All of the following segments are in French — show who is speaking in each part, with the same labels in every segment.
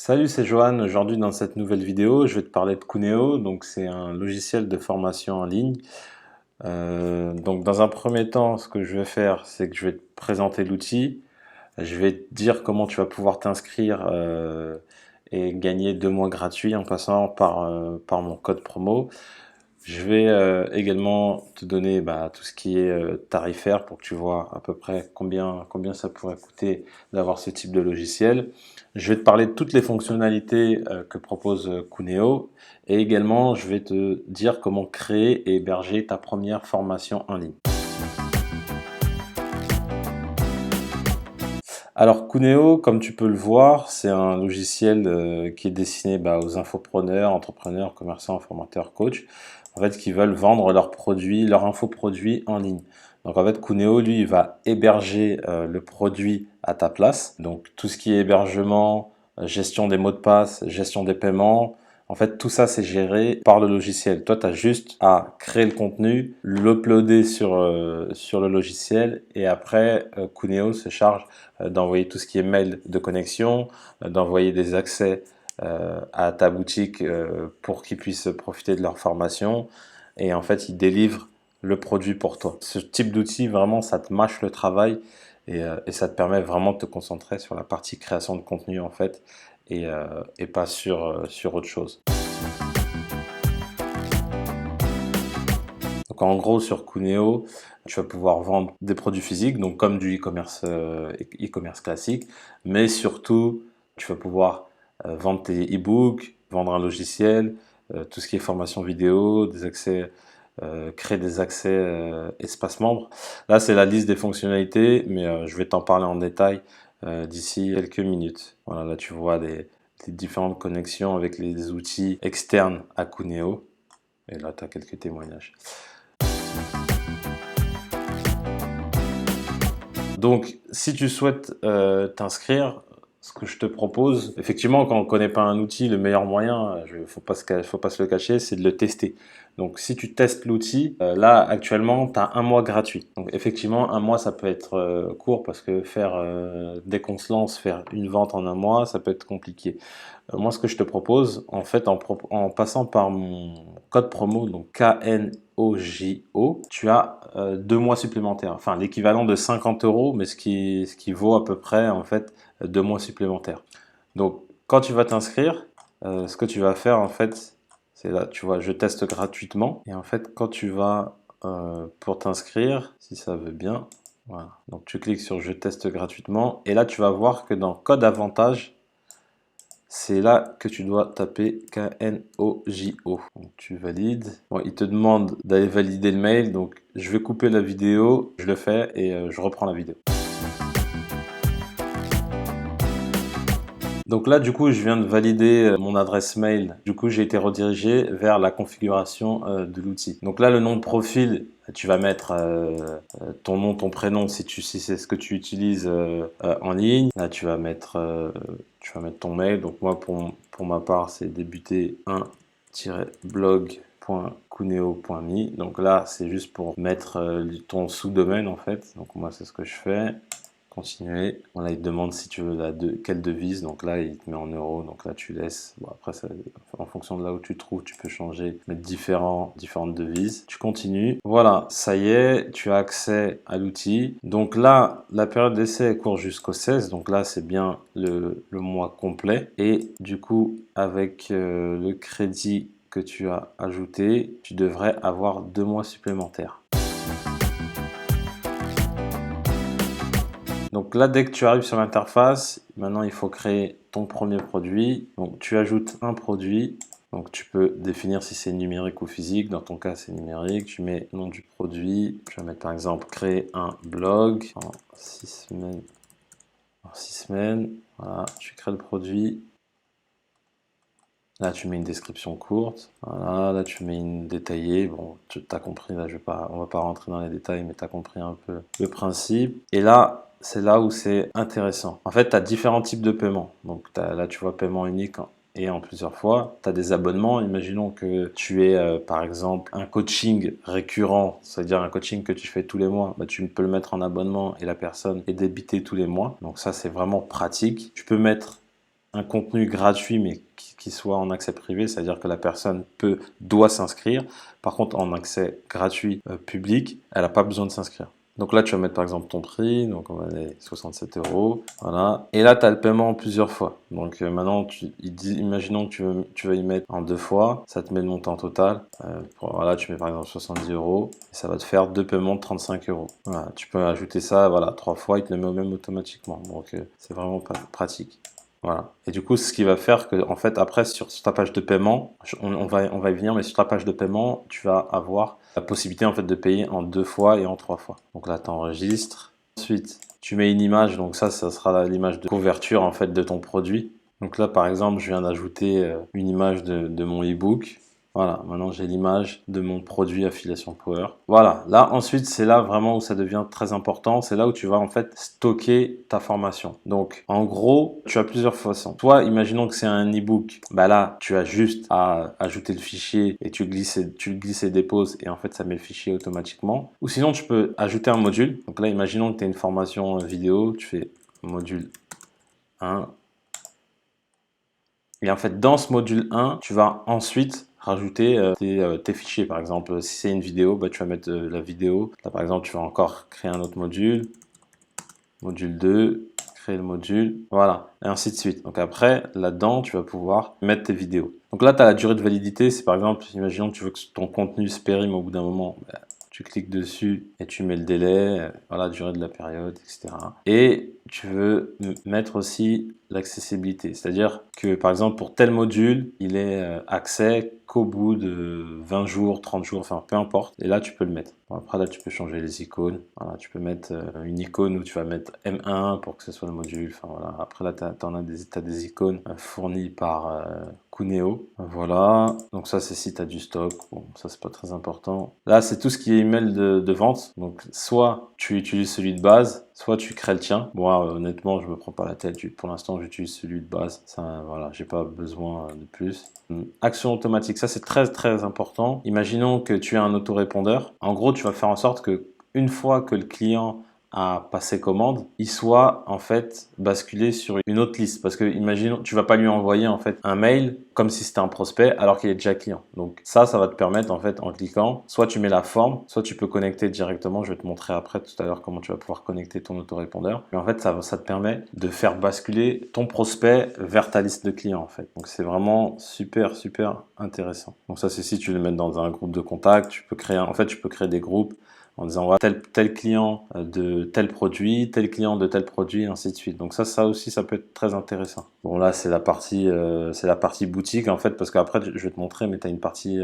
Speaker 1: Salut, c'est Johan. Aujourd'hui, dans cette nouvelle vidéo, je vais te parler de Cuneo. Donc, c'est un logiciel de formation en ligne. Donc, dans un premier temps, ce que je vais faire, c'est que je vais te présenter l'outil. Je vais te dire comment tu vas pouvoir t'inscrire et gagner 2 mois gratuits en passant par mon code promo. Je vais également te donner tout ce qui est tarifaire pour que tu vois à peu près combien ça pourrait coûter d'avoir ce type de logiciel. Je vais te parler de toutes les fonctionnalités que propose Cuneo et également je vais te dire comment créer et héberger ta première formation en ligne. Alors Cuneo, comme tu peux le voir, c'est un logiciel qui est destiné aux infopreneurs, entrepreneurs, commerçants, formateurs, coachs, en fait, qui veulent vendre leurs produits, leurs infoproduits en ligne. Donc en fait, Cuneo, lui, il va héberger le produit à ta place. Donc tout ce qui est hébergement, gestion des mots de passe, gestion des paiements, en fait, tout ça, c'est géré par le logiciel. Toi, tu as juste à créer le contenu, l'uploader sur le logiciel et après, Cuneo se charge d'envoyer tout ce qui est mail de connexion, d'envoyer des accès à ta boutique pour qu'ils puissent profiter de leur formation. Et en fait, ils délivrent le produit pour toi. Ce type d'outil, vraiment, ça te mâche le travail et ça te permet vraiment de te concentrer sur la partie création de contenu en fait et pas sur autre chose. Donc en gros sur Cuneo, tu vas pouvoir vendre des produits physiques, donc comme du e-commerce classique, mais surtout tu vas pouvoir vendre tes e-books, vendre un logiciel, tout ce qui est formation vidéo, des accès, créer des accès espace membre. Là c'est la liste des fonctionnalités, mais je vais t'en parler en détail d'ici quelques minutes. Voilà, là tu vois des différentes connexions avec les outils externes à Cuneo. Et là tu as quelques témoignages. Donc, si tu souhaites t'inscrire, ce que je te propose, effectivement, quand on ne connaît pas un outil, le meilleur moyen, faut pas se le cacher, c'est de le tester. Donc, si tu testes l'outil, là, actuellement, tu as 1 mois gratuit. Donc, effectivement, 1 mois, ça peut être court parce que dès qu'on se lance, faire une vente en 1 mois, ça peut être compliqué. Moi, ce que je te propose, en fait, en passant par mon code promo, donc KNOJO, tu as 2 mois supplémentaires. Enfin, l'équivalent de 50 €, mais ce qui vaut à peu près, en fait, 2 mois supplémentaires. Donc, quand tu vas t'inscrire, ce que tu vas faire, en fait, c'est là, tu vois, je teste gratuitement. Et en fait, quand tu vas pour t'inscrire, si ça veut bien, voilà. Donc, tu cliques sur je teste gratuitement. Et là, tu vas voir que dans code avantage, c'est là que tu dois taper KNOJO. Donc tu valides. Bon, il te demande d'aller valider le mail. Donc je vais couper la vidéo. Je le fais et je reprends la vidéo. Donc là, du coup, je viens de valider mon adresse mail. Du coup, j'ai été redirigé vers la configuration de l'outil. Donc là, le nom de profil, tu vas mettre ton nom, ton prénom si c'est ce que tu utilises en ligne. Là, tu vas mettre ton mail. Donc moi, pour ma part, c'est débuter1-blog.cuneo.me. Donc là, c'est juste pour mettre ton sous-domaine en fait. Donc moi, c'est ce que je fais. Continuer. Bon, là, il te demande si tu veux quelle devise. Donc là, il te met en euros. Donc là, tu laisses. Bon, après, en fonction de là où tu te trouves, tu peux changer, mettre différentes devises. Tu continues. Voilà, ça y est, tu as accès à l'outil. Donc là, la période d'essai court jusqu'au 16. Donc là, c'est bien le mois complet. Et du coup, avec le crédit que tu as ajouté, tu devrais avoir 2 mois supplémentaires. Donc là, dès que tu arrives sur l'interface, maintenant il faut créer ton premier produit. Donc tu ajoutes un produit. Donc tu peux définir si c'est numérique ou physique. Dans ton cas, c'est numérique. Tu mets nom du produit. Je vais mettre par exemple créer un blog en 6 semaines. En 6 semaines. Voilà, tu crées le produit. Là, tu mets une description courte. Voilà, là, tu mets une détaillée. Bon, tu as compris. Là, on va pas rentrer dans les détails, mais tu as compris un peu le principe. Et là, c'est là où c'est intéressant. En fait, tu as différents types de paiements. Donc là, tu vois, paiement unique et en plusieurs fois. Tu as des abonnements. Imaginons que tu es, par exemple, un coaching récurrent, c'est-à-dire un coaching que tu fais tous les mois. Tu peux le mettre en abonnement et la personne est débitée tous les mois. Donc ça, c'est vraiment pratique. Tu peux mettre un contenu gratuit mais qui soit en accès privé, c'est-à-dire que la personne doit s'inscrire. Par contre, en accès gratuit public, elle n'a pas besoin de s'inscrire. Donc là, tu vas mettre par exemple ton prix, donc on va aller 67 €, voilà. Et là, tu as le paiement en plusieurs fois. Donc maintenant, imaginons que tu vas y mettre en 2 fois, ça te met le montant total. Voilà, tu mets par exemple 70 €, et ça va te faire 2 paiements de 35 €. Voilà, tu peux ajouter ça, voilà, 3 fois, il te le met au même automatiquement. Donc c'est vraiment pratique. Voilà. Et du coup, ce qui va faire que, en fait, après, sur ta page de paiement, on va y venir, mais sur ta page de paiement, tu vas avoir la possibilité, en fait, de payer en 2 fois et en 3 fois. Donc là, tu enregistres. Ensuite, tu mets une image. Donc ça sera l'image de couverture, en fait, de ton produit. Donc là, par exemple, je viens d'ajouter une image de mon e-book. Voilà, maintenant j'ai l'image de mon produit Affiliation Power. Voilà, là ensuite c'est là vraiment où ça devient très important. C'est là où tu vas en fait stocker ta formation. Donc en gros, tu as plusieurs façons. Toi, imaginons que c'est un e-book. Bah là, tu as juste à ajouter le fichier et tu le glisses et déposes et en fait ça met le fichier automatiquement. Ou sinon tu peux ajouter un module. Donc là, imaginons que tu as une formation vidéo, tu fais module 1. Et en fait, dans ce module 1, tu vas ensuite rajouter tes fichiers. Par exemple, si c'est une vidéo, bah, tu vas mettre la vidéo. Là, par exemple, tu vas encore créer un autre module. Module 2, créer le module. Voilà, et ainsi de suite. Donc après, là-dedans, tu vas pouvoir mettre tes vidéos. Donc là, tu as la durée de validité. C'est par exemple, imaginons que tu veux que ton contenu se périme au bout d'un moment. Bah, tu cliques dessus et tu mets le délai, voilà, durée de la période, etc. Et tu veux mettre aussi l'accessibilité, c'est-à-dire que par exemple pour tel module, il est accès qu'au bout de 20 jours, 30 jours, enfin peu importe, et là tu peux le mettre. Bon, après là tu peux changer les icônes, voilà, tu peux mettre une icône où tu vas mettre M1 pour que ce soit le module, enfin voilà, après là tu as des icônes fournies par Cuneo, voilà, donc ça c'est si tu as du stock, bon ça c'est pas très important. Là c'est tout ce qui est email de vente, donc soit tu utilises celui de base, soit tu crées le tien. Moi honnêtement je me prends pas la tête, pour l'instant j'utilise celui de base, ça voilà, j'ai pas besoin de plus. Action automatique, ça c'est très très important. Imaginons que tu as un autorépondeur, en gros tu vas faire en sorte que une fois que le client à passer commande, il soit en fait basculé sur une autre liste. Parce que imagine, tu vas pas lui envoyer en fait un mail comme si c'était un prospect alors qu'il est déjà client. Donc ça va te permettre en fait en cliquant, soit tu mets la forme, soit tu peux connecter directement. Je vais te montrer après tout à l'heure comment tu vas pouvoir connecter ton autorépondeur. Mais en fait ça te permet de faire basculer ton prospect vers ta liste de clients en fait. Donc c'est vraiment super super intéressant. Donc ça c'est si tu le mets dans un groupe de contacts, tu peux créer des groupes en disant voilà, tel client de tel produit, tel client de tel produit, ainsi de suite. Donc ça aussi, ça peut être très intéressant. Bon là, c'est la partie boutique en fait, parce qu'après, je vais te montrer, mais tu as une partie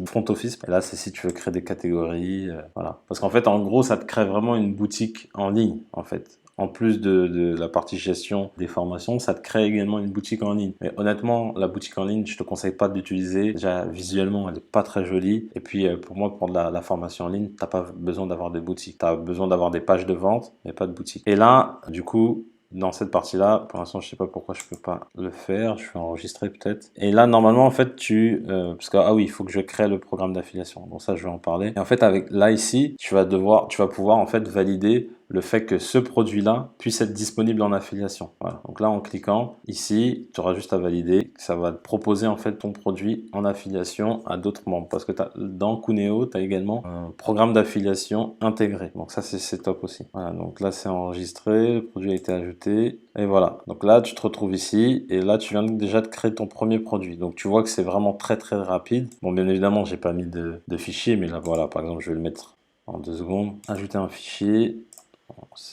Speaker 1: front office. Et là, c'est si tu veux créer des catégories, voilà. Parce qu'en fait, en gros, ça te crée vraiment une boutique en ligne, en fait. En plus de la partie gestion des formations, ça te crée également une boutique en ligne. Mais honnêtement, la boutique en ligne, je te conseille pas de l'utiliser. Déjà, visuellement, elle est pas très jolie. Et puis, pour moi, pour la formation en ligne, t'as pas besoin d'avoir des boutiques. Tu as besoin d'avoir des pages de vente, mais pas de boutique. Et là, du coup, dans cette partie-là, pour l'instant, je sais pas pourquoi je peux pas le faire. Je vais enregistrer peut-être. Et là, normalement, en fait, parce que ah oui, il faut que je crée le programme d'affiliation. Donc ça, je vais en parler. Et en fait, avec là ici, tu vas pouvoir en fait valider le fait que ce produit-là puisse être disponible en affiliation. Voilà. Donc là, en cliquant ici, tu auras juste à valider. Ça va te proposer en fait ton produit en affiliation à d'autres membres. Parce que dans Cuneo, tu as également un programme d'affiliation intégré. Donc ça, c'est top aussi. Voilà. Donc là, c'est enregistré. Le produit a été ajouté. Et voilà. Donc là, tu te retrouves ici. Et là, tu viens déjà de créer ton premier produit. Donc tu vois que c'est vraiment très très rapide. Bon, bien évidemment, j'ai pas mis de fichier. Mais là, voilà. Par exemple, je vais le mettre en 2 secondes. Ajouter un fichier.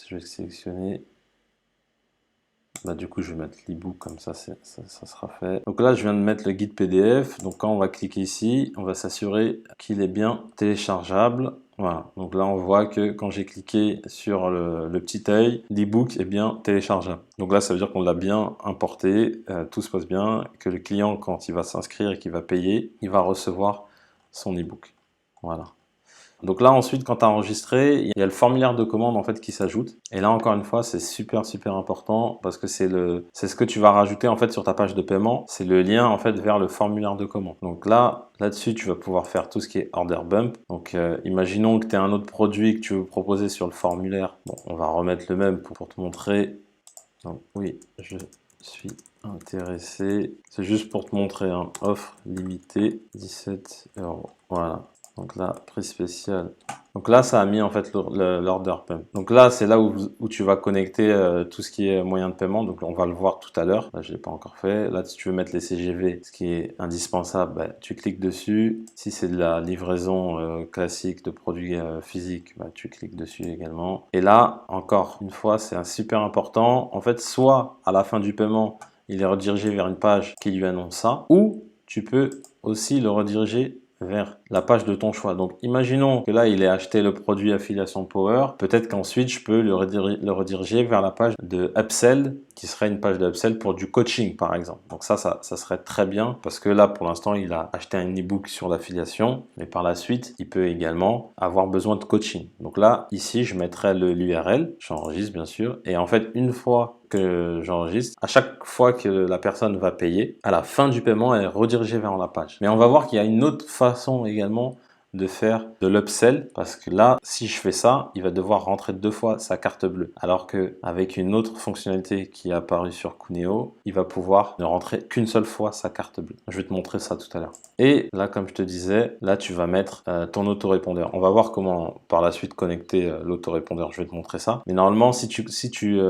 Speaker 1: Je vais sélectionner. Bah, du coup, je vais mettre l'ebook comme ça sera fait. Donc là, je viens de mettre le guide PDF. Donc quand on va cliquer ici, on va s'assurer qu'il est bien téléchargeable. Voilà. Donc là, on voit que quand j'ai cliqué sur le petit œil, l'ebook est bien téléchargeable. Donc là, ça veut dire qu'on l'a bien importé, tout se passe bien, que le client, quand il va s'inscrire et qu'il va payer, il va recevoir son ebook. Voilà. Donc là ensuite quand tu as enregistré, il y a le formulaire de commande en fait qui s'ajoute. Et là encore une fois c'est super super important parce que c'est ce que tu vas rajouter en fait sur ta page de paiement. C'est le lien en fait vers le formulaire de commande. Donc là-dessus tu vas pouvoir faire tout ce qui est order bump. Donc imaginons que tu as un autre produit que tu veux proposer sur le formulaire. Bon, on va remettre le même pour te montrer. Donc oui, je suis intéressé. C'est juste pour te montrer, hein. Offre limitée, 17 euros. Voilà. Donc là, prix spécial. Donc là, ça a mis en fait l'order payment. Donc là, c'est là où tu vas connecter tout ce qui est moyen de paiement. Donc on va le voir tout à l'heure. Là, je l'ai pas encore fait. Là, si tu veux mettre les CGV, ce qui est indispensable, bah, tu cliques dessus. Si c'est de la livraison classique de produits physiques, bah, tu cliques dessus également. Et là, encore une fois, c'est un super important. En fait, soit à la fin du paiement, il est redirigé vers une page qui lui annonce ça, ou tu peux aussi le rediriger vers la page de ton choix. Donc, imaginons que là, il ait acheté le produit Affiliation Power. Peut-être qu'ensuite, je peux le rediriger vers la page de Upsell, qui serait une page de Upsell pour du coaching, par exemple. Donc ça serait très bien parce que là, pour l'instant, il a acheté un e-book sur l'affiliation, mais par la suite, il peut également avoir besoin de coaching. Donc là, ici, je mettrai l'URL, j'enregistre bien sûr, et en fait, une fois que j'enregistre, à chaque fois que la personne va payer, à la fin du paiement, elle est redirigée vers la page. Mais on va voir qu'il y a une autre façon également de faire de l'upsell parce que là, si je fais ça, il va devoir rentrer 2 fois sa carte bleue. Alors que avec une autre fonctionnalité qui est apparue sur Cuneo, il va pouvoir ne rentrer qu'une seule fois sa carte bleue. Je vais te montrer ça tout à l'heure. Et là, comme je te disais, là, tu vas mettre ton autorépondeur. On va voir comment par la suite connecter l'autorépondeur. Je vais te montrer ça. Mais normalement, si tu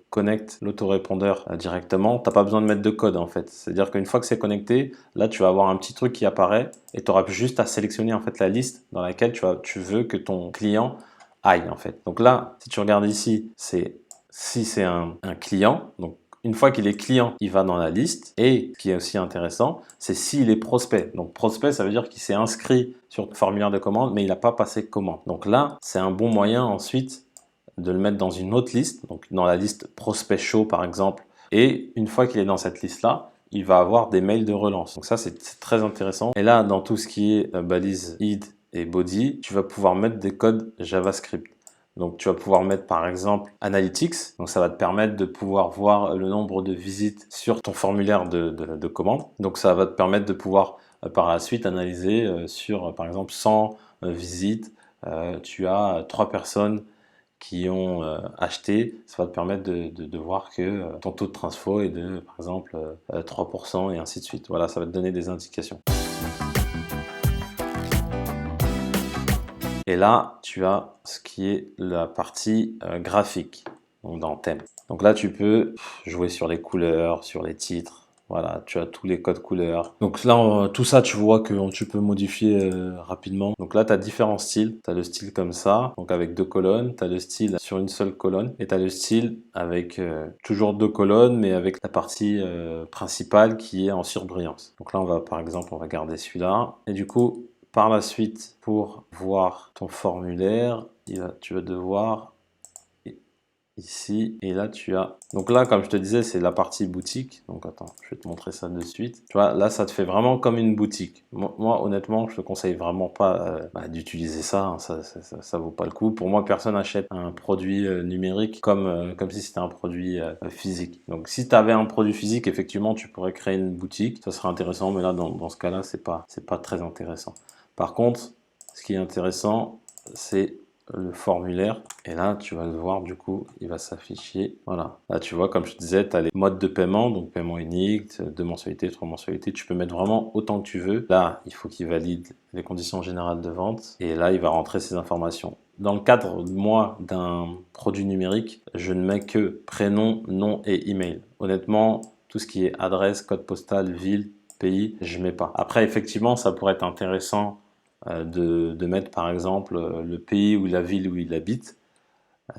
Speaker 1: connectes l'autorépondeur directement, tu n'as pas besoin de mettre de code en fait. C'est-à-dire qu'une fois que c'est connecté, là, tu vas avoir un petit truc qui apparaît et tu auras juste à sélectionner en fait la liste dans laquelle tu veux que ton client aille en fait. Donc là, si tu regardes ici, si c'est un client, donc une fois qu'il est client, il va dans la liste. Et ce qui est aussi intéressant, c'est s'il est prospect. Donc prospect, ça veut dire qu'il s'est inscrit sur le formulaire de commande, mais il n'a pas passé commande. Donc là, c'est un bon moyen ensuite de le mettre dans une autre liste, donc dans la liste prospect chaud par exemple. Et une fois qu'il est dans cette liste-là, il va avoir des mails de relance. Donc ça, c'est très intéressant. Et là, dans tout ce qui est balise id et body, tu vas pouvoir mettre des codes JavaScript. Donc tu vas pouvoir mettre par exemple Analytics, donc ça va te permettre de pouvoir voir le nombre de visites sur ton formulaire de commande. Donc ça va te permettre de pouvoir par la suite analyser sur par exemple 100 visites, tu as 3 personnes qui ont acheté, ça va te permettre de voir que ton taux de transfo est de par exemple 3% et ainsi de suite. Voilà, ça va te donner des indications. Et là, tu as ce qui est la partie graphique, donc dans thème. Donc là, tu peux jouer sur les couleurs, sur les titres. Voilà, tu as tous les codes couleurs. Donc là, tout ça, tu vois que tu peux modifier rapidement. Donc là, tu as différents styles. Tu as le style comme ça, donc avec 2 colonnes. Tu as le style sur une seule colonne. Et tu as le style avec toujours 2 colonnes, mais avec la partie principale qui est en surbrillance. Donc là, par exemple, on va garder celui-là. Et du coup, par la suite, pour voir ton formulaire, tu vas devoir ici, et là tu as... Donc là, comme je te disais, c'est la partie boutique. Donc attends, je vais te montrer ça de suite. Tu vois, là, ça te fait vraiment comme une boutique. Moi honnêtement, je te conseille vraiment pas d'utiliser ça, hein. Ça vaut pas le coup. Pour moi, personne n'achète un produit numérique comme si c'était un produit physique. Donc si tu avais un produit physique, effectivement, tu pourrais créer une boutique. Ça serait intéressant, mais là, dans ce cas-là, c'est pas très intéressant. Par contre, ce qui est intéressant, c'est le formulaire. Et là, tu vas le voir, du coup, il va s'afficher. Voilà. Là, tu vois, comme je te disais, tu as les modes de paiement. Donc, paiement unique, 2 mensualités, 3 mensualités. Tu peux mettre vraiment autant que tu veux. Là, il faut qu'il valide les conditions générales de vente. Et là, il va rentrer ses informations. Dans le cadre, moi, d'un produit numérique, je ne mets que prénom, nom et email. Honnêtement, tout ce qui est adresse, code postal, ville, pays, je mets pas. Après, effectivement, ça pourrait être intéressant de mettre par exemple le pays ou la ville où il habite.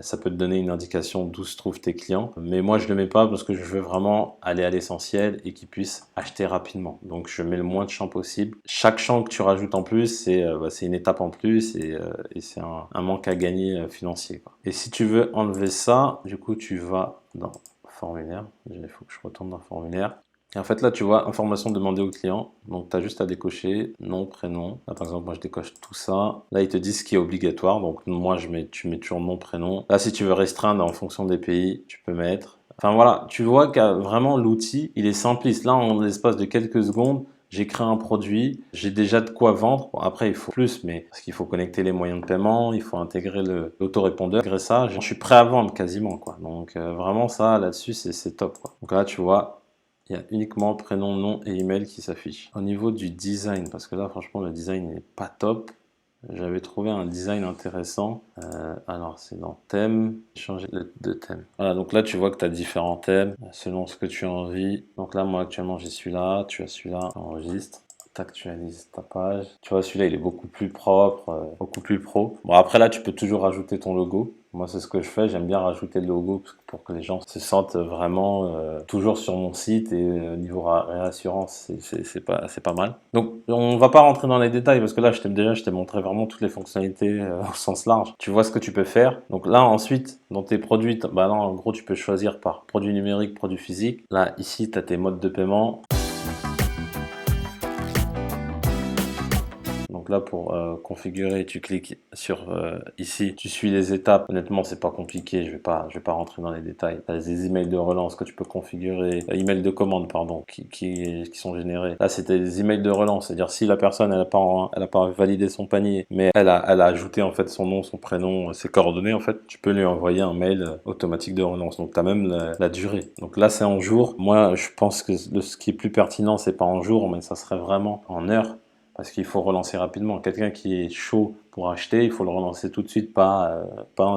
Speaker 1: Ça peut te donner une indication d'où se trouvent tes clients. Mais moi, je ne le mets pas parce que je veux vraiment aller à l'essentiel et qu'ils puissent acheter rapidement. Donc, je mets le moins de champs possible. Chaque champ que tu rajoutes en plus, c'est une étape en plus et c'est un manque à gagner financier, quoi. Et si tu veux enlever ça, du coup, tu vas dans formulaire. Il faut que je retourne dans formulaire. Et en fait, là, tu vois, information demandée au client. Donc, tu as juste à décocher nom, prénom. Là, par exemple, moi, je décoche tout ça. Là, ils te disent ce qui est obligatoire. Donc, moi, tu mets toujours nom, prénom. Là, si tu veux restreindre en fonction des pays, tu peux mettre. Enfin, voilà, tu vois que vraiment, l'outil, il est simpliste. Là, en l'espace de quelques secondes, j'ai créé un produit, j'ai déjà de quoi vendre. Bon, après, il faut plus, mais parce qu'il faut connecter les moyens de paiement, il faut intégrer l'autorépondeur. Intégrer ça, je suis prêt à vendre quasiment, quoi. Donc, vraiment, ça, là-dessus, c'est top, quoi. Donc là, tu vois, il y a uniquement prénom, nom et email qui s'affichent. Au niveau du design, parce que là franchement le design n'est pas top, j'avais trouvé un design intéressant. Alors c'est dans thème, changer de thème. Voilà, donc là tu vois que tu as différents thèmes selon ce que tu as envie. Donc là moi actuellement j'ai celui-là, tu as celui-là, enregistre. T'actualises ta page. Tu vois, celui-là, il est beaucoup plus propre, beaucoup plus pro. Bon, après là, tu peux toujours rajouter ton logo. Moi, c'est ce que je fais. J'aime bien rajouter le logo pour que les gens se sentent vraiment toujours sur mon site. Et niveau réassurance, c'est pas mal. Donc, on va pas rentrer dans les détails parce que là, je t'ai montré vraiment toutes les fonctionnalités au sens large. Tu vois ce que tu peux faire. Donc là, ensuite, dans tes produits, bah là, en gros, tu peux choisir par produit numérique, produit physique. Là, ici, tu as tes modes de paiement. Donc là, pour configurer, tu cliques sur ici, tu suis les étapes. Honnêtement, c'est pas compliqué, je vais pas rentrer dans les détails. Tu as des emails de relance que tu peux configurer, emails de commande, pardon, qui sont générés. Là, c'était des emails de relance, c'est-à-dire si la personne, elle a pas validé son panier, mais elle a ajouté en fait son nom, son prénom, ses coordonnées, en fait, tu peux lui envoyer un mail automatique de relance. Donc, tu as même la durée. Donc là, c'est en jours. Moi, je pense que ce qui est plus pertinent, c'est pas en jours, mais ça serait vraiment en heures. Parce qu'il faut relancer rapidement. Quelqu'un qui est chaud pour acheter, il faut le relancer tout de suite, pas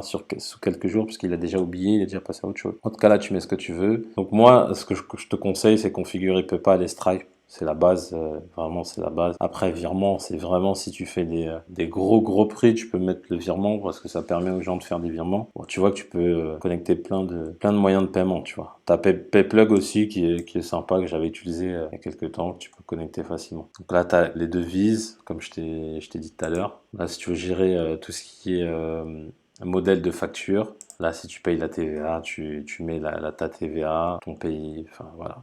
Speaker 1: sous quelques jours, parce qu'il a déjà oublié, il est déjà passé à autre chose. En tout cas, là, tu mets ce que tu veux. Donc moi, ce que je te conseille, c'est configurer PayPal et Stripe. C'est la base, vraiment c'est la base. Après, virement, c'est vraiment si tu fais des gros prix, tu peux mettre le virement parce que ça permet aux gens de faire des virements. Bon, tu vois que tu peux connecter plein de moyens de paiement, tu vois. Tu as PayPlug aussi qui est sympa, que j'avais utilisé il y a quelques temps, que tu peux connecter facilement. Donc là, tu as les devises, comme je t'ai dit tout à l'heure. Là, si tu veux gérer tout ce qui est modèle de facture, là, si tu payes la TVA, tu mets ta TVA, ton pays, enfin voilà.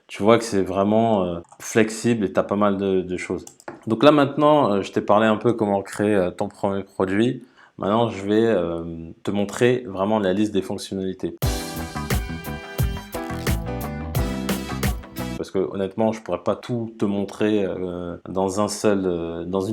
Speaker 1: Tu vois que c'est vraiment flexible et tu as pas mal de choses. Donc là maintenant, je t'ai parlé un peu comment créer ton premier produit. Maintenant, je vais te montrer vraiment la liste des fonctionnalités. Parce que honnêtement, je pourrais pas tout te montrer dans une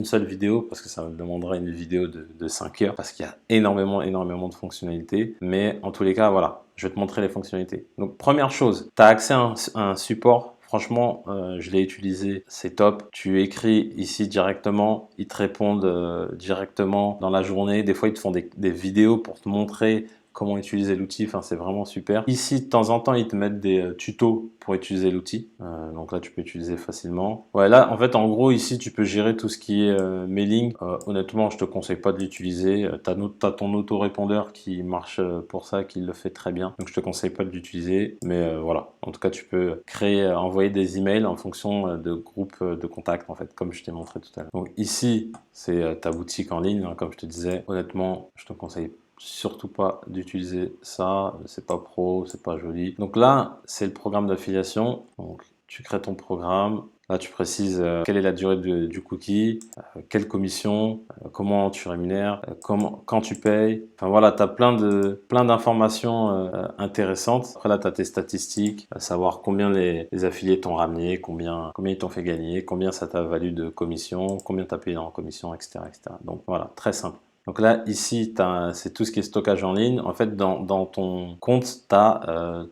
Speaker 1: seule vidéo parce que ça me demanderait une vidéo de 5 heures parce qu'il y a énormément de fonctionnalités. Mais en tous les cas, voilà, je vais te montrer les fonctionnalités. Donc première chose, tu as accès à un support. Franchement, je l'ai utilisé, c'est top. Tu écris ici directement, ils te répondent directement dans la journée. Des fois, ils te font des vidéos pour te montrer comment utiliser l'outil, enfin c'est vraiment super. Ici de temps en temps ils te mettent des tutos pour utiliser l'outil, donc là tu peux utiliser facilement. Ouais, là en fait en gros ici tu peux gérer tout ce qui est mailing. Honnêtement je te conseille pas de l'utiliser, t'as ton autorépondeur qui marche pour ça, qui le fait très bien, donc je te conseille pas de l'utiliser, mais voilà, en tout cas tu peux créer, envoyer des emails en fonction de groupes de contacts en fait, comme je t'ai montré tout à l'heure. Donc ici c'est ta boutique en ligne, hein, comme je te disais. Honnêtement je te conseille surtout pas d'utiliser ça, c'est pas pro, c'est pas joli. Donc là, c'est le programme d'affiliation. Donc tu crées ton programme. Là, tu précises quelle est la durée du cookie, quelle commission, comment tu rémunères, quand tu payes. Enfin voilà, tu as plein d'informations intéressantes. Après là, tu as tes statistiques, savoir combien les affiliés t'ont ramené, combien ils t'ont fait gagner, combien ça t'a valu de commission, combien tu as payé en commission, etc. Donc voilà, très simple. Donc là, ici, c'est tout ce qui est stockage en ligne. En fait, dans ton compte, tu as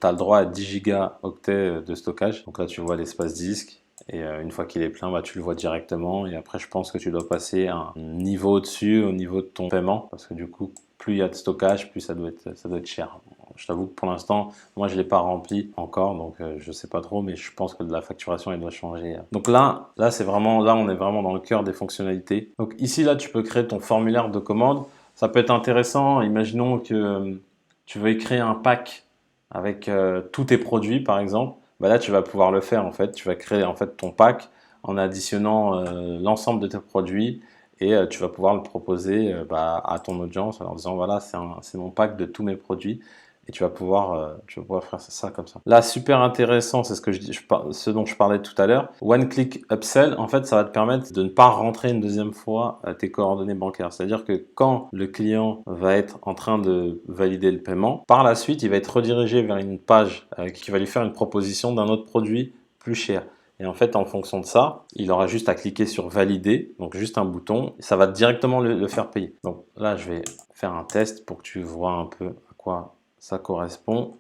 Speaker 1: le droit à 10 gigaoctets de stockage. Donc là, tu vois l'espace disque. Et une fois qu'il est plein, bah, tu le vois directement. Et après, je pense que tu dois passer un niveau au-dessus, au niveau de ton paiement. Parce que du coup, plus il y a de stockage, plus ça doit être cher. Je t'avoue que pour l'instant, moi je ne l'ai pas rempli encore, donc je ne sais pas trop, mais je pense que de la facturation elle doit changer. Donc là c'est vraiment, là on est vraiment dans le cœur des fonctionnalités. Donc ici là tu peux créer ton formulaire de commande. Ça peut être intéressant. Imaginons que tu veux créer un pack avec tous tes produits par exemple. Bah là tu vas pouvoir le faire en fait. Tu vas créer en fait ton pack en additionnant l'ensemble de tes produits. Et tu vas pouvoir le proposer à ton audience en leur disant voilà, c'est mon pack de tous mes produits. Et tu vas pouvoir faire ça comme ça. Là, super intéressant, c'est ce dont je parlais tout à l'heure. One Click Upsell, en fait, ça va te permettre de ne pas rentrer une deuxième fois tes coordonnées bancaires. C'est-à-dire que quand le client va être en train de valider le paiement, par la suite, il va être redirigé vers une page qui va lui faire une proposition d'un autre produit plus cher. Et en fait, en fonction de ça, il aura juste à cliquer sur valider, donc juste un bouton, et ça va directement le faire payer. Donc là, je vais faire un test pour que tu vois un peu à quoi ça correspond.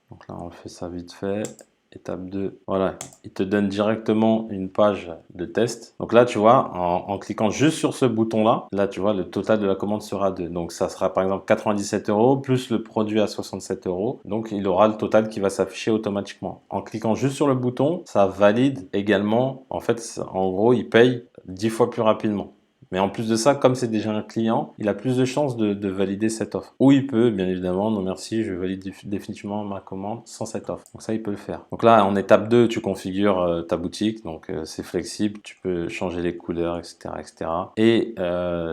Speaker 1: Donc là, on fait ça vite fait. étape 2, voilà, il te donne directement une page de test. Donc là, tu vois, en cliquant juste sur ce bouton-là, là, tu vois, le total de la commande sera 2. Donc ça sera par exemple 97 € plus le produit à 67 €. Donc il aura le total qui va s'afficher automatiquement. En cliquant juste sur le bouton, ça valide également, en fait, en gros, il paye 10 fois plus rapidement. Mais en plus de ça, comme c'est déjà un client, il a plus de chances de valider cette offre. Ou il peut, bien évidemment, non merci, je valide définitivement ma commande sans cette offre. Donc ça, il peut le faire. Donc là, en étape 2, tu configures ta boutique. Donc c'est flexible, tu peux changer les couleurs, etc. etc. Et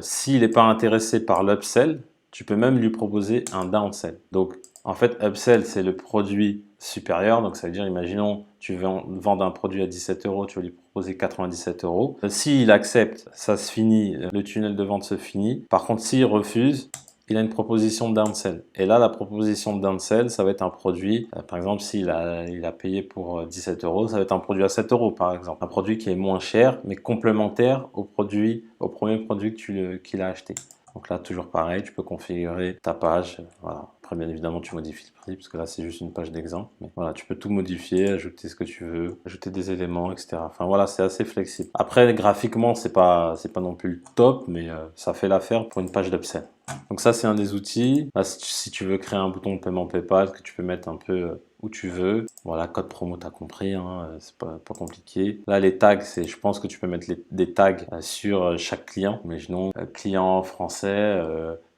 Speaker 1: s'il n'est pas intéressé par l'upsell, tu peux même lui proposer un downsell. Donc en fait, upsell, c'est le produit supérieur. Donc ça veut dire, imaginons, tu veux vendre un produit à 17 €, tu vas lui proposer 97 €. S'il accepte, ça se finit, le tunnel de vente se finit. Par contre, s'il refuse, il a une proposition de downsell. Et là, la proposition de downsell, ça va être un produit, par exemple, s'il a payé pour 17 €, ça va être un produit à 7 € par exemple. Un produit qui est moins cher, mais complémentaire au premier produit qu'il a acheté. Donc là, toujours pareil, tu peux configurer ta page. Voilà. Après, bien évidemment, tu modifies le prix, parce que là, c'est juste une page d'exemple. Mais voilà, tu peux tout modifier, ajouter ce que tu veux, ajouter des éléments, etc. Enfin voilà, c'est assez flexible. Après, graphiquement, c'est pas non plus le top, mais ça fait l'affaire pour une page d'upsell. Donc ça, c'est un des outils. Là, si tu veux créer un bouton de paiement PayPal, que tu peux mettre un peu où tu veux. Voilà, code promo, t'as compris, hein, c'est pas compliqué. Là, les tags, je pense que tu peux mettre des tags sur chaque client. Imaginons client français,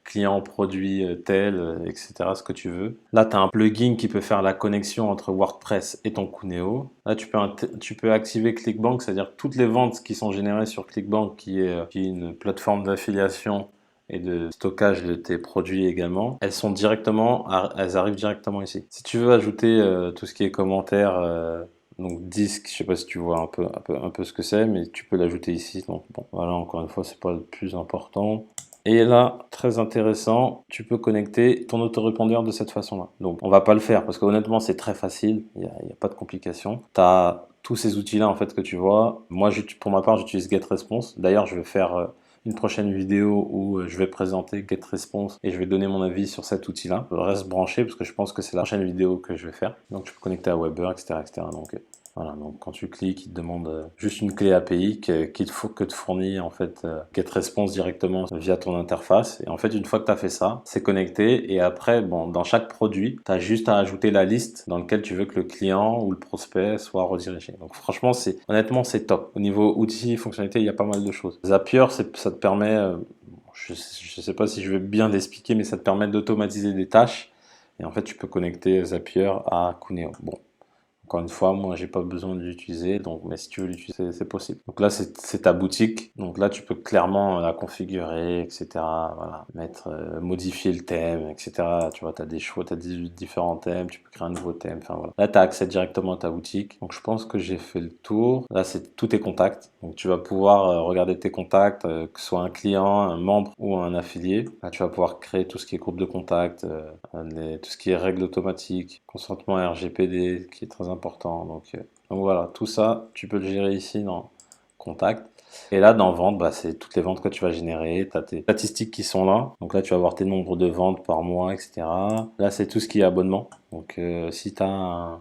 Speaker 1: client produit tel, etc. Ce que tu veux. Là, tu as un plugin qui peut faire la connexion entre WordPress et ton Coonéo. Là, tu peux activer ClickBank, c'est-à-dire toutes les ventes qui sont générées sur ClickBank, qui est une plateforme d'affiliation et de stockage de tes produits également, elles arrivent directement ici. Si tu veux ajouter tout ce qui est commentaires, donc disque, je sais pas si tu vois un peu ce que c'est, mais tu peux l'ajouter ici. Donc bon, voilà, encore une fois, c'est pas le plus important. Et là, très intéressant, tu peux connecter ton autorépondeur de cette façon-là. Donc, on va pas le faire parce que honnêtement, c'est très facile. Il y a pas de complications. Tu as tous ces outils-là en fait que tu vois. Moi, pour ma part, j'utilise GetResponse. D'ailleurs, je vais faire une prochaine vidéo où je vais présenter GetResponse et je vais donner mon avis sur cet outil-là. Je reste branché parce que je pense que c'est la prochaine vidéo que je vais faire. Donc, tu peux connecter à Weber, etc., etc. Donc, voilà, donc quand tu cliques, il te demande juste une clé API que te fournit en fait GetResponse directement via ton interface. Et en fait, une fois que tu as fait ça, c'est connecté. Et après, bon, dans chaque produit, tu as juste à ajouter la liste dans laquelle tu veux que le client ou le prospect soit redirigé. Donc franchement, honnêtement, c'est top. Au niveau outils, fonctionnalités, il y a pas mal de choses. Zapier, ça te permet, je ne sais pas si je vais bien l'expliquer, mais ça te permet d'automatiser des tâches. Et en fait, tu peux connecter Zapier à Coonéo. Bon. Encore une fois, moi, j'ai pas besoin de l'utiliser, donc, mais si tu veux l'utiliser, c'est possible. Donc là, c'est ta boutique. Donc là, tu peux clairement la configurer, etc. Voilà, modifier le thème, etc. Tu vois, tu as des choix, tu as différents thèmes, tu peux créer un nouveau thème. Enfin voilà. Là, tu as accès directement à ta boutique. Donc je pense que j'ai fait le tour. Là, c'est tous tes contacts. Donc tu vas pouvoir regarder tes contacts, que ce soit un client, un membre ou un affilié. Là, tu vas pouvoir créer tout ce qui est groupe de contacts, tout ce qui est règles automatiques, consentement RGPD, qui est très important. Donc voilà, tout ça, tu peux le gérer ici dans Contact. Et là, dans Vente, bah, c'est toutes les ventes que tu vas générer. Tu as tes statistiques qui sont là. Donc là, tu vas voir tes nombres de ventes par mois, etc. Là, c'est tout ce qui est abonnement. Donc si tu as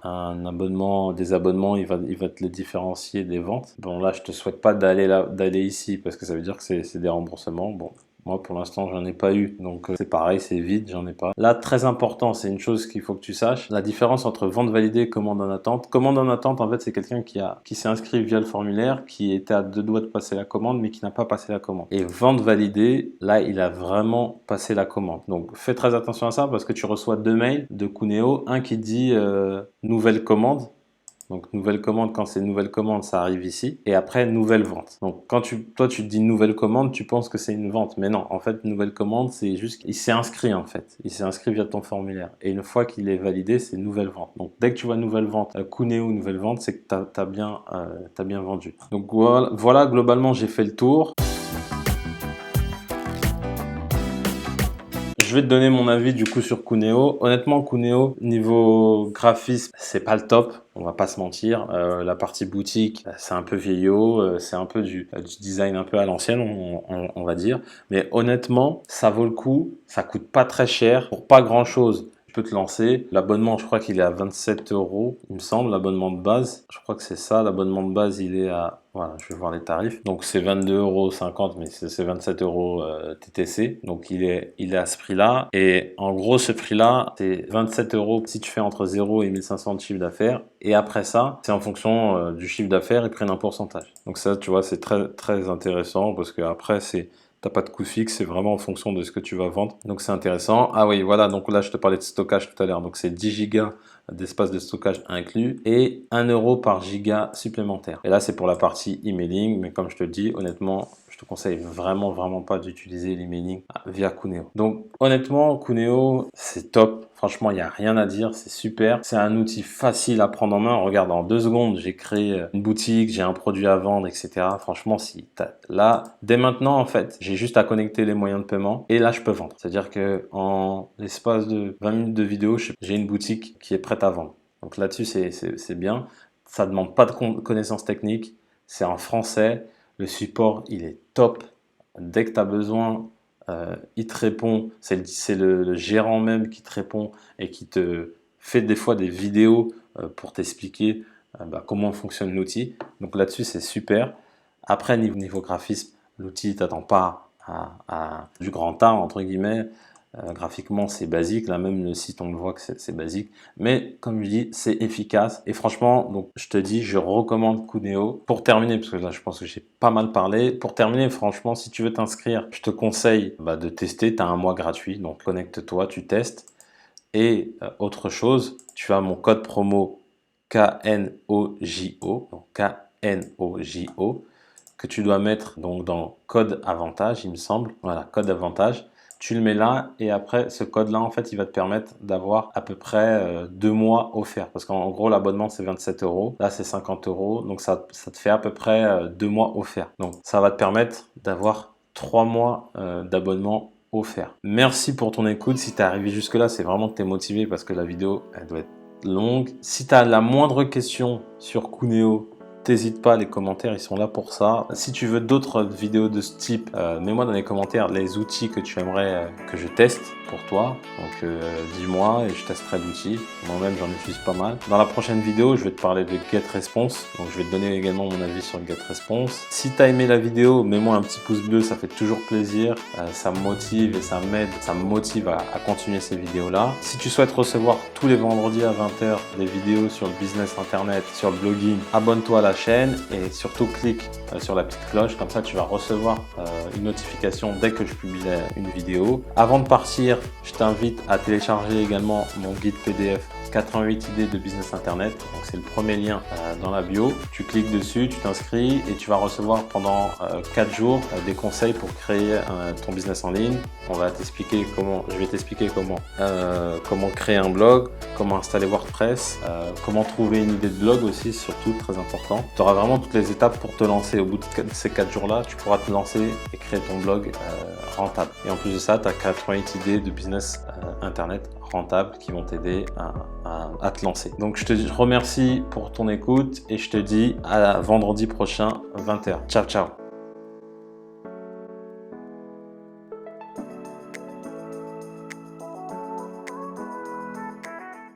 Speaker 1: un abonnement, des abonnements, il va te les différencier des ventes. Bon, là, je te souhaite pas d'aller ici parce que ça veut dire que c'est des remboursements. Bon. Moi, pour l'instant, j'en ai pas eu. Donc, c'est pareil, c'est vide, j'en ai pas. Là, très important, c'est une chose qu'il faut que tu saches. La différence entre vente validée et commande en attente. Commande en attente, en fait, c'est quelqu'un qui s'est inscrit via le formulaire, qui était à 2 doigts de passer la commande, mais qui n'a pas passé la commande. Et vente validée, là, il a vraiment passé la commande. Donc, fais très attention à ça parce que tu reçois 2 mails de Coonéo. Un qui dit nouvelle commande. Donc nouvelle commande, quand c'est nouvelle commande, ça arrive ici. Et après, nouvelle vente. Donc quand toi tu te dis nouvelle commande, tu penses que c'est une vente. Mais non, en fait, nouvelle commande, c'est juste qu'il s'est inscrit en fait. Il s'est inscrit via ton formulaire. Et une fois qu'il est validé, c'est nouvelle vente. Donc dès que tu vois nouvelle vente, Coonéo nouvelle vente, c'est que t'as bien vendu. Donc voilà, globalement, j'ai fait le tour. Je vais te donner mon avis du coup sur Coonéo. Honnêtement, Coonéo, niveau graphisme, c'est pas le top. On va pas se mentir. La partie boutique, c'est un peu vieillot. C'est un peu du design un peu à l'ancienne, on va dire. Mais honnêtement, ça vaut le coup. Ça coûte pas très cher pour pas grand chose. peux te lancer. L'abonnement, je crois qu'il est à 27 €, il me semble, l'abonnement de base. Je crois que c'est ça, l'abonnement de base, il est à... Voilà, je vais voir les tarifs. Donc c'est 22,50 €, mais c'est 27 € TTC. Donc il est à ce prix-là. Et en gros, ce prix-là, c'est 27 € si tu fais entre 0 et 1500 de chiffre d'affaires. Et après ça, c'est en fonction du chiffre d'affaires, ils prennent un pourcentage. Donc ça, tu vois, c'est très, très intéressant parce que après, t'as pas de coût fixe, c'est vraiment en fonction de ce que tu vas vendre. Donc c'est intéressant. Ah oui, voilà, donc là je te parlais de stockage tout à l'heure. Donc c'est 10 Go d'espace de stockage inclus et 1 € par giga supplémentaire. Et là c'est pour la partie emailing, mais comme je te le dis, honnêtement, je te conseille vraiment pas d'utiliser l'emailing via Kuneo. Donc honnêtement, Kuneo, c'est top. Franchement, il n'y a rien à dire, c'est super. C'est un outil facile à prendre en main. Regarde, en 2 secondes, j'ai créé une boutique, j'ai un produit à vendre, etc. Franchement, là, dès maintenant, en fait, j'ai juste à connecter les moyens de paiement et là, je peux vendre. C'est-à-dire que en l'espace de 20 minutes de vidéo, j'ai une boutique qui est prête à vendre. Donc là-dessus, c'est bien. Ça ne demande pas de connaissances techniques. C'est en français. Le support, il est top. Dès que tu as besoin, il te répond. C'est le gérant même qui te répond et qui te fait des fois des vidéos pour t'expliquer comment fonctionne l'outil. Donc là-dessus, c'est super. Après, niveau graphisme, l'outil t'attend pas à du grand art, entre guillemets. Graphiquement, c'est basique. Là, même le site, on le voit que c'est basique. Mais comme je dis, c'est efficace. Et franchement, donc, je te dis, je recommande Kuneo. Pour terminer, parce que là, je pense que j'ai pas mal parlé. Pour terminer, franchement, si tu veux t'inscrire, je te conseille de tester. Tu as un mois gratuit. Donc, connecte-toi, tu testes. Et autre chose, tu as mon code promo KNOJO. Donc, KNOJO. Que tu dois mettre donc dans code avantage, il me semble. Voilà, code avantage. Tu le mets là et après ce code là en fait il va te permettre d'avoir à peu près 2 mois offerts parce qu'en gros l'abonnement c'est 27 €, là c'est 50 €, donc ça te fait à peu près 2 mois offerts. Donc ça va te permettre d'avoir 3 mois d'abonnement offert. Merci pour ton écoute. Si tu es arrivé jusque là, c'est vraiment que tu es motivé parce que la vidéo elle doit être longue. Si tu as la moindre question sur Kuneo, n'hésite pas, les commentaires ils sont là pour ça. Si tu veux d'autres vidéos de ce type, mets-moi dans les commentaires les outils que tu aimerais que je teste pour toi. Donc dis-moi et je testerai l'outil. Moi-même j'en utilise pas mal. Dans la prochaine vidéo, je vais te parler de GetResponse. Donc je vais te donner également mon avis sur GetResponse. Si tu as aimé la vidéo, mets-moi un petit pouce bleu, ça fait toujours plaisir. Ça me motive et ça m'aide, ça me motive à continuer ces vidéos-là. Si tu souhaites recevoir tous les vendredis à 20 h des vidéos sur le business internet, sur le blogging, abonne-toi à la chaîne et surtout clique sur la petite cloche, comme ça tu vas recevoir une notification dès que je publie une vidéo. Avant de partir, je t'invite à télécharger également mon guide PDF 88 idées de business internet. Donc c'est le premier lien dans la bio. Tu cliques dessus, tu t'inscris et tu vas recevoir pendant 4 jours des conseils pour créer ton business en ligne. Je vais t'expliquer comment créer un blog, comment installer WordPress, comment trouver une idée de blog aussi, surtout très important. Tu auras vraiment toutes les étapes pour te lancer. Au bout de ces 4 jours-là, tu pourras te lancer et créer ton blog rentable. Et en plus de ça, tu as 88 idées de business internet rentables qui vont t'aider à te lancer. Donc je te remercie pour ton écoute et je te dis à vendredi prochain 20 h. Ciao, ciao.